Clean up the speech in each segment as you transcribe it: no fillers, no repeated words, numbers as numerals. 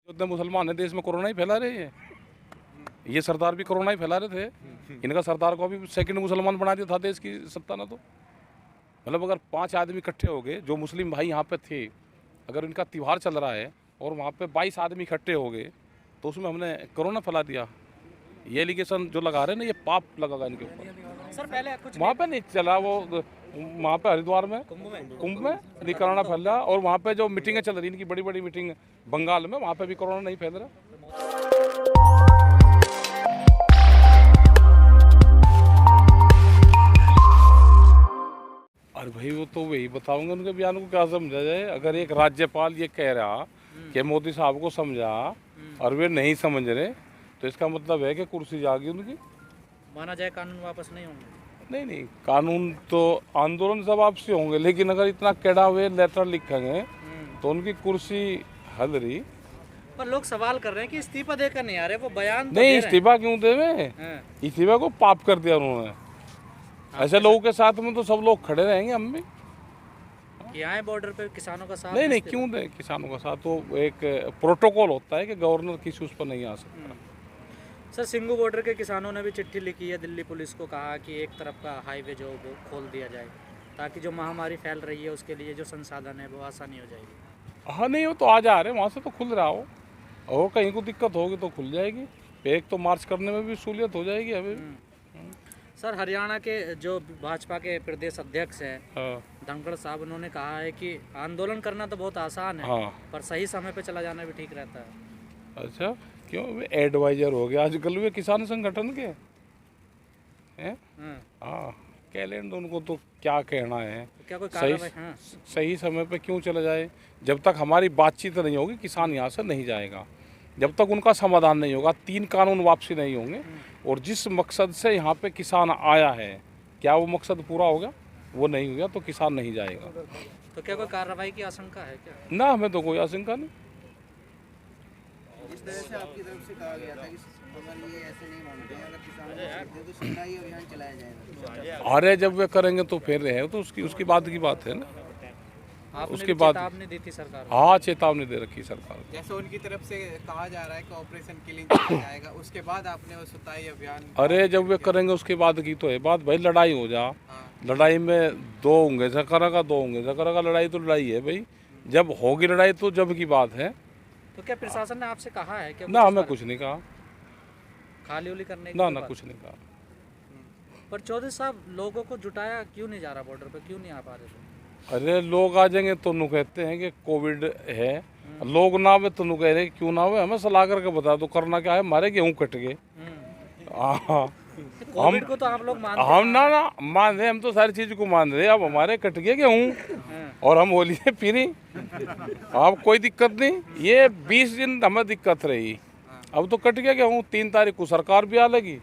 उतने मुसलमान है देश में, कोरोना ही फैला रहे हैं। ये सरदार भी कोरोना ही फैला रहे थे। इनका सरदार को भी सेकंड मुसलमान बना दिया था देश की सत्ता ने। तो मतलब अगर 5 आदमी इकट्ठे हो गए, जो मुस्लिम भाई यहाँ पे थे, अगर इनका त्यौहार चल रहा है और वहाँ पे 22 आदमी इकट्ठे हो गए, तो उसमें हमने कोरोना फैला दिया। ये एलिगेशन जो लगा रहे हैं ना, ये पाप लगागा इनके ऊपर। सर पहले कुछ वहाँ पे नहीं चला वो, वहाँ पे हरिद्वार में कुंभ में नहीं कोरोना फैल रहा, और वहाँ पे जो मीटिंगें चल रही इनकी बड़ी बड़ी मीटिंग बंगाल में, वहाँ पे भी कोरोना नहीं फैल रहा। अरे भाई वो तो वही बताऊंगा, उनके बयान को क्या समझा जाए। अगर एक राज्यपाल ये कह रहा कि मोदी साहब को समझा और वे नहीं समझ रहे, तो इसका मतलब है कि कुर्सी जागी उनकी। माना जाए कानून वापस नहीं होंगे। नहीं, कानून तो आंदोलन सब आपसे होंगे, लेकिन अगर इतना कड़ा हुए लेटर लिखेंगे तो उनकी कुर्सी हल रही। पर लोग सवाल कर रहे हैं कि इस्तीफा देकर नहीं आ रहे, वो बयान तो नहीं, दे रहे इस्तीफा क्यों देवे? हैं। इस्तीफा को पाप कर दिया उन्होंने। ऐसे लोगों के साथ में तो सब लोग खड़े रहेंगे, हम भी। कि आए बॉर्डर पे किसानों का साथ। नहीं, क्यों दें किसानों का साथ? तो एक प्रोटोकॉल होता है कि गवर्नर किसी उस पर नहीं आ सकता। सर सिंगू बॉर्डर के किसानों ने भी चिट्ठी लिखी है दिल्ली पुलिस को, कहा कि एक तरफ का हाईवे जो वो खोल दिया जाए, ताकि जो महामारी फैल रही है उसके लिए जो संसाधन है वो आसानी हो जाएगी। हाँ, नहीं, वो तो आ जा रहे हैं, वहाँ से तो खुल रहा हो, और कहीं को दिक्कत होगी तो खुल जाएगी। एक तो मार्च करने में भी सहूलियत हो जाएगी अभी। सर हरियाणा के जो भाजपा के प्रदेश अध्यक्ष हैं हाँ, धनखड़ साहब, उन्होंने कहा है कि आंदोलन करना तो बहुत आसान है, हाँ। पर सही समय पे चला जाना भी ठीक रहता है। अच्छा, क्यों? वे एडवाइजर हो गया आजकल वे किसान संगठन के हैं। हाँ, कह लें तो उनको तो क्या कहना है। क्या कोई सही कार्रवाई? हाँ। सही समय पे क्यों चला जाए? जब तक हमारी बातचीत नहीं होगी, किसान यहाँ से नहीं जाएगा। जब तक उनका समाधान नहीं होगा, 3 कानून वापसी नहीं होंगे, और जिस मकसद से यहाँ पे किसान आया है, क्या वो मकसद पूरा होगा? वो नहीं होगा तो किसान नहीं जाएगा। तो क्या कोई कार्रवाई की आशंका है क्या? ना, हमें तो कोई आशंका नहीं। जिस तरह से आपकी तरफ से कहा गया था कि अगर ये ऐसे नहीं मानते हैं, अगर किसानों को सीखते तो सुनवाई अभियान चलाया जाएगा। अरे जब वे करेंगे तो फिर रहे, तो उसकी बात की बात है ना। आपने उसके भी बाद- चेतावनी दी थी सरकार को। हाँ, चेतावनी दे रखी सरकार ने। जैसे उनकी तरफ से कहा जा रहा है कि ऑपरेशन किलिंग किया जाएगा, उसके बाद आपने वो सुताई अभियान। अरे जब वे करेंगे उसके बाद की तो है बात भाई। लड़ाई हो जा, लड़ाई में 2 होंगे झकरा का, 2 होंगे झकरा का। लड़ाई तो लड़ाई है भाई, जब होगी लड़ाई तो जब की बात है तो क्या प्रशासन ने आपसे कहा है क्या? ना। हमें कुछ नहीं कहा, खाली उली करने की ना कोई ना, बात? कुछ नहीं कहा। पर चौधरी साहब, लोगों को जुटाया क्यों नहीं जा रहा बॉर्डर पे, क्यों नहीं आ पा रहे थे? अरे लोग आ जाएंगे तो नु कहते हैं कि कोविड है, लोग ना आवे तो नु कह रहे हैं क्यों ना आवे। हमें सलाह करके बता दो करना क्या है। हमारे गेहूँ कट गए। हाँ, कोविड को तो आप लोग मानते हम ना मान रहे, हम तो सारी चीज को मान रहे। अब हमारे कट गए गेहूँ और हम होली से फिरी, अब कोई दिक्कत नहीं। ये 20 दिन हमें दिक्कत रही, अब तो कट गया गेहूँ। 3 तारीख को सरकार भी आ लगी,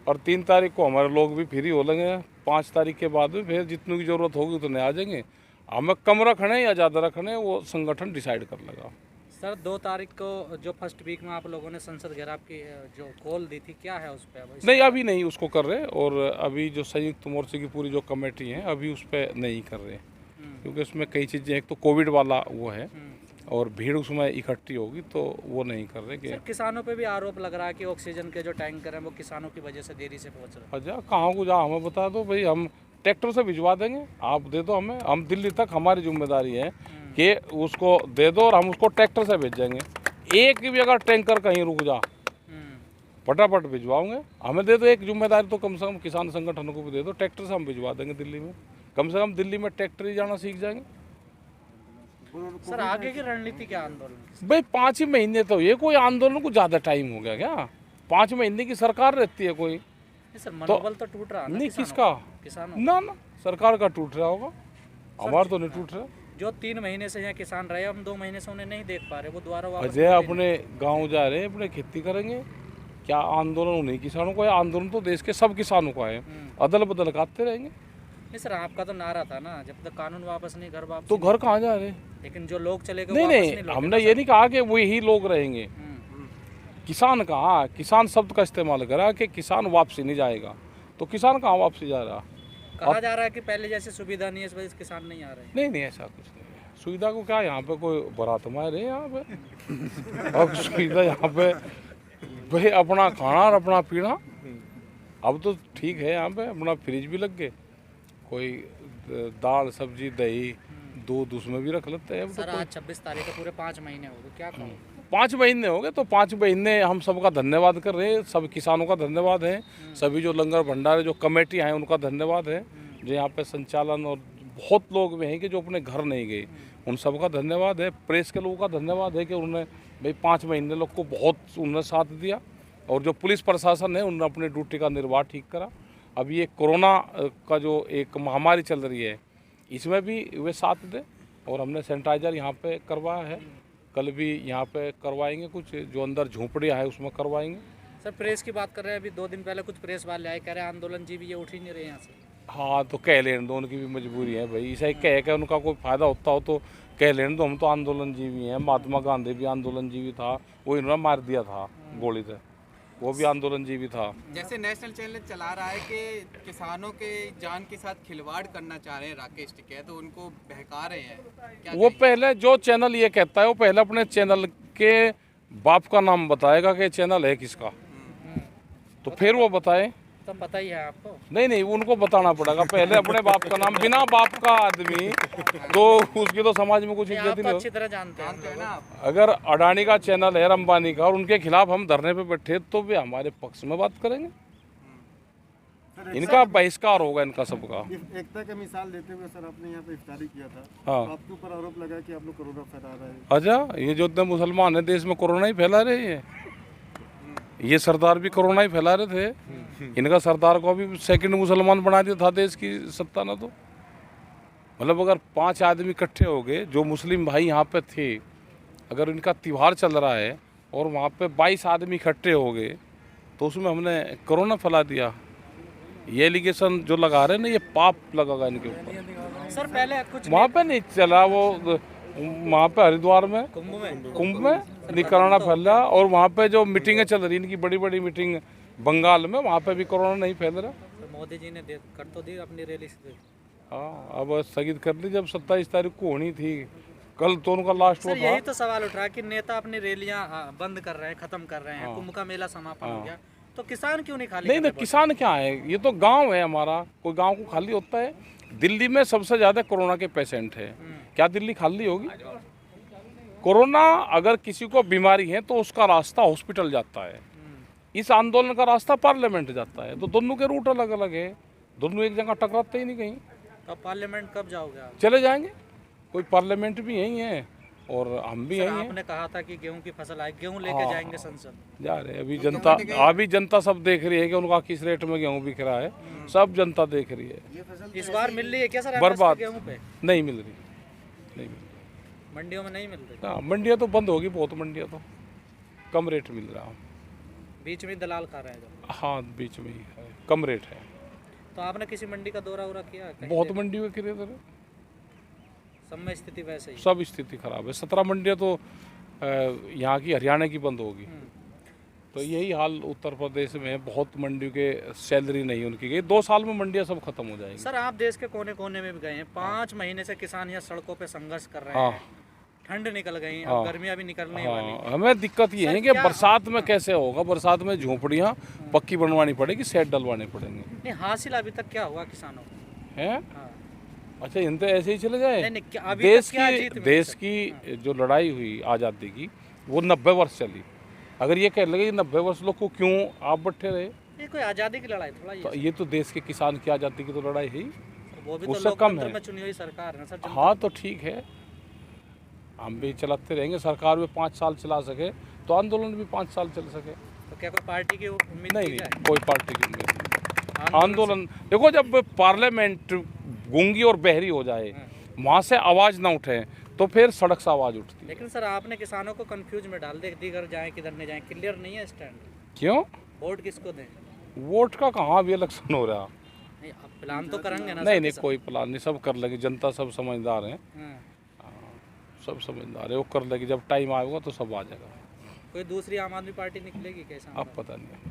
और 3 तारीख को हमारे लोग भी फ्री हो लेंगे। 5 तारीख के बाद भी फिर जितनी की जरूरत होगी उतने आ जाएंगे। हमें कम रखने या ज़्यादा रखने वो संगठन डिसाइड कर लेगा। सर 2 तारीख को जो फर्स्ट वीक में आप लोगों ने संसद घेराव की जो कॉल दी थी, क्या है उस पर? नहीं, अभी नहीं उसको कर रहे, और अभी जो संयुक्त मोर्चे की पूरी जो कमेटी है अभी उस पर नहीं कर रहे, क्योंकि उसमें कई चीज़ें, एक तो कोविड वाला वो है, और भीड़ उसमें इकट्ठी होगी, तो वो नहीं कर रहे। कि किसानों पे भी आरोप लग रहा है कि ऑक्सीजन के जो टैंकर हैं वो किसानों की वजह से देरी से पहुंच रहे हैं। अच्छा, कहाँ को जा हमें बता दो भाई, हम ट्रैक्टर से भिजवा देंगे, आप दे दो हमें। हम दिल्ली तक, हमारी जिम्मेदारी है कि उसको दे दो, और हम उसको ट्रैक्टर से भेजेंगे। एक भी अगर टैंकर कहीं रुक जा, फटाफट भिजवाओगे। हमें दे दो एक जिम्मेदारी, तो कम से कम किसान संगठनों को भी दे दो। ट्रैक्टर से हम भिजवा देंगे दिल्ली में, कम से कम दिल्ली में ट्रैक्टर ही जाना सीख जाएंगे। सर आगे की रणनीति क्या आंदोलन की? भाई 5 ही महीने तो ये, कोई आंदोलन को ज़्यादा टाइम हो गया क्या? 5 महीने की सरकार रहती है कोई? नहीं सर, मनोबल तो टूट रहा है ना नहीं, किसानों किसका? का? किसानों ना, सरकार का टूट रहा होगा, हमारा तो नहीं टूट रहा। जो 3 महीने से यहाँ किसान रहे, हम 2 महीने से उन्हें नहीं देख पा रहे, वो दोबारा वापस अजय अपने गांव जा रहे हैं, अपने खेती करेंगे। क्या आंदोलन उन्हीं किसानों को है? आंदोलन तो देश के सब किसानों का है। अदल बदल करते रहेंगे। नहीं सर, आपका तो नारा था ना, जब तक कानून वापस नहीं, घर वापस तो घर कहाँ जा रहे हैं? लेकिन जो लोग चले गए नहीं वापस नहीं, लौटे हमने ना ये सर। नहीं कहा कि वही लोग रहेंगे। किसान कहाँ? किसान शब्द का इस्तेमाल करा कि किसान वापसी नहीं जाएगा, तो किसान कहाँ वापसी जा रहा? कहा जा रहा है कि पहले जैसे सुविधा नहीं है, इस वजह से किसान नहीं आ रहे हैं। नहीं, ऐसा कुछ नहीं है। सुविधा को क्या, यहाँ पे कोई बारात में रहे यहाँ पे। अब सुविधा यहाँ पे भाई अपना खाना और अपना पीना। अब तो ठीक है, यहाँ पे अपना फ्रिज भी लग गए, कोई दाल सब्जी दही दूध उसमें भी रख लेते हैं। अब सर आज 26 तारीख है, पूरे 5 महीने हो गए, क्या कहो? 5 महीने हो गए, तो 5 महीने हम सबका धन्यवाद कर रहे हैं। सब किसानों का धन्यवाद है, सभी जो लंगर भंडार जो कमेटी हैं उनका धन्यवाद है, जो यहाँ पे संचालन, और बहुत लोग भी हैं कि जो अपने घर नहीं गए, उन सबका धन्यवाद है। प्रेस के लोगों का धन्यवाद है कि उन्होंने भाई 5 महीने लोग को बहुत उन्होंने साथ दिया, और जो पुलिस प्रशासन है उन्होंने अपनी ड्यूटी का निर्वाह ठीक करा। अब ये कोरोना का जो एक महामारी चल रही है, इसमें भी वे साथ दें, और हमने सैनिटाइजर यहाँ पे करवाया है, कल भी यहाँ पे करवाएंगे, कुछ जो अंदर झोंपड़ियाँ है उसमें करवाएंगे। सर प्रेस की बात कर रहे हैं, अभी 2 दिन पहले कुछ प्रेस वाले आए, कह रहे हैं आंदोलन जी भी ये उठ ही नहीं रहे यहाँ से। हाँ तो कह लेने दो, उनकी भी मजबूरी है भाई, ऐसा ही कह के उनका कोई फ़ायदा होता हो तो कह लेने दो। हम तो आंदोलन जीवी हैं, महात्मा गांधी भी आंदोलन जीवी था, वो इन्होंने मार दिया था गोली से, वो भी आंदोलन जीवी था। जैसे नेशनल चैनल चला रहा है कि किसानों के जान के साथ खिलवाड़ करना चाह रहे हैं राकेश टिकैत, तो उनको बहका रहे हैं, क्या वो पहले जो चैनल ये कहता है वो पहले अपने चैनल के बाप का नाम बताएगा कि चैनल है किसका, तो फिर वो बताए। तो पता ही है आपको। नहीं उनको बताना पड़ेगा पहले अपने बाप का नाम। बिना बाप का आदमी तो उसकी तो समाज में कुछ नहीं, इज्जत आप ही तो नहीं अच्छी तरह जानते हैं है ना आप? अगर अडानी का चैनल है, अंबानी का, और उनके खिलाफ हम धरने पे बैठे तो वे हमारे पक्ष में बात करेंगे। इनका बहिष्कार होगा, इनका सबका। एकता की मिसाल देते हुए सर आपने यहाँ पे इफ्तारी किया था, हाँ। तो आपके ऊपर आरोप लगा कि आप लोग कोरोना फैला रहे हैं। अच्छा, ये जो इतने मुसलमान है देश में कोरोना ही फैला रहे हैं। ये सरदार भी कोरोना ही फैला रहे थे। इनका सरदार को अभी सेकंड मुसलमान बना दिया था देश की सत्ता ने। तो मतलब अगर 5 आदमी इकट्ठे हो गए, जो मुस्लिम भाई यहाँ पे थे, अगर इनका त्यौहार चल रहा है और वहाँ पे 22 आदमी इकट्ठे हो गए, तो उसमें हमने कोरोना फैला दिया। ये एलिगेशन जो लगा रहे हैं ना, ये पाप लगेगा इनके ऊपर। सर पहले कुछ वहाँ पे नहीं चला, वो वहाँ पे हरिद्वार में कुंभ में कोरोना फैला, और वहाँ पे जो मीटिंगें चल रही इनकी बड़ी बड़ी मीटिंग बंगाल में, वहाँ पे भी कोरोना नहीं फैल रहा। तो मोदी जी ने कर तो दी अपनी रैली से। हाँ, अब स्थगित कर दी, जब 27 तारीख को होनी थी, कल तो उनका लास्ट सर वो था। यही तो सवाल उठ रहा है कि नेता अपनी रैलियां बंद कर रहे हैं, खत्म कर रहे हैं, कुंभ का मेला समापन हो गया, तो किसान क्यों नहीं खाली नहीं कर नहीं, रहे? किसान क्या है, ये तो गांव है हमारा, कोई गांव को खाली होता है? दिल्ली में सबसे ज़्यादा कोरोना के पेशेंट है, क्या दिल्ली खाली होगी? कोरोना अगर किसी को बीमारी है तो उसका रास्ता हॉस्पिटल जाता है, इस आंदोलन का रास्ता पार्लियामेंट जाता है, तो दोनों के रूट अलग अलग है, दोनों एक जगह टकराते ही नहीं कहीं। तो पार्लियामेंट कब जाओगे आप? चले जाएंगे, कोई पार्लियामेंट भी यही है और हम भी सर, यही हैं। आपने कहा था कि गेहूं की फसल आए, गेहूं लेके जाएंगे संसद। जा रहे हैं अभी जनता सब देख रही है कि उनका किस रेट में गेहूं बिक रहा है, सब जनता देख रही है। इस बार मिल रही है क्या सर बर्बाद गेहूं पे? नहीं मिल रही, नहीं मिल रही। मंडियों में नहीं मिल रही, हाँ, मंडियाँ तो बंद होगी, बहुत मंडियाँ तो कम रेट मिल रहा। बीच में दलाल खा रहे हैं जो। हाँ, बीच में ही है, कम रेट है। तो आपने किसी मंडी का दौरा उरा किया कहीं? बहुत मंडी में किरे तरह सब में स्थिति वैसे ही। सब स्थिति खराब है। 17 मंडियाँ तो यहाँ की हरियाणा की बंद होगी। तो यही हाल उत्तर प्रदेश में है, बहुत मंडियों के सैलरी नहीं उनकी गई, 2 साल में मंडियाँ सब खत्म हो जाएंगी। सर आप देश के कोने कोने में भी गए हैं, 5 महीने से किसान यहाँ सड़कों पे संघर्ष कर रहे हाँ। हैं, ठंड निकल गई, हाँ। अब गर्मियाँ भी निकलने वाली। हाँ, हमें दिक्कत ये है कि बरसात में कैसे होगा, बरसात में झोंपड़ियाँ पक्की बनवानी पड़ेगी, सेट डलवाने पड़ेंगे। नहीं हासिल अभी तक क्या हुआ किसानों को? हैं? हाँ। अच्छा, इन तो ऐसे ही चले जाए? नहीं, क्या अभी तक क्या जीत मिली देश सर? की जो लड़ाई हुई आज़ादी की, वो 90 वर्ष चली। अगर ये कह लगे 90 वर्ष लोग को क्यों आप बैठे रहे, ये कोई आज़ादी की लड़ाई थोड़ा तो ये। ये तो देश के किसान की आज़ादी की तो लड़ाई है ही। वो भी तो उससे कम लोकतंत्र है। में चुनी हुई सरकार है सर। जनता- हाँ तो ठीक है, हम भी चलाते रहेंगे। सरकार भी 5 साल चला सके तो आंदोलन भी 5 साल चल सके। तो क्या कोई पार्टी की उम्मीद नहीं की जाए? नहीं, कोई पार्टी की उम्मीद नहीं। आंदोलन देखो, जब पार्लियामेंट गूंगी और बहरी हो जाए, वहाँ से आवाज़ ना उठे, तो फिर सड़क से आवाज़ उठती है। लेकिन सर आपने किसानों को कंफ्यूज में डाल दे, किधर जाएं किधर नहीं जाएं, क्लियर नहीं है स्टैंड। क्यों? वोट किसको दें? वोट का कहाँ अभी इलेक्शन हो रहा? नहीं अब प्लान तो करेंगे ना नहीं सर नहीं, किसान। कोई प्लान नहीं, सब कर लेगी जनता, सब समझदार हैं, हाँ। सब समझदार है, वो कर लेगी। जब टाइम आएगा तो सब आ जाएगा। कोई दूसरी आम आदमी पार्टी निकलेगी कैसा? अब पता नहीं,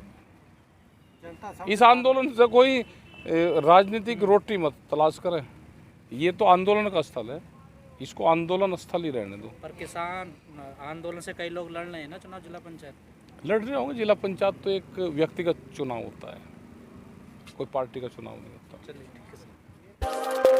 इस आंदोलन से कोई राजनीतिक रोटी मत तलाश करें, ये तो आंदोलन का स्थल है, इसको आंदोलन स्थल ही रहने दो। पर किसान आंदोलन से कई लोग लड़ रहे हैं ना चुनाव जिला पंचायत। लड़ रहे होंगे, जिला पंचायत तो एक व्यक्तिगत चुनाव होता है, कोई पार्टी का चुनाव नहीं होता। चलिए ठीक है सर।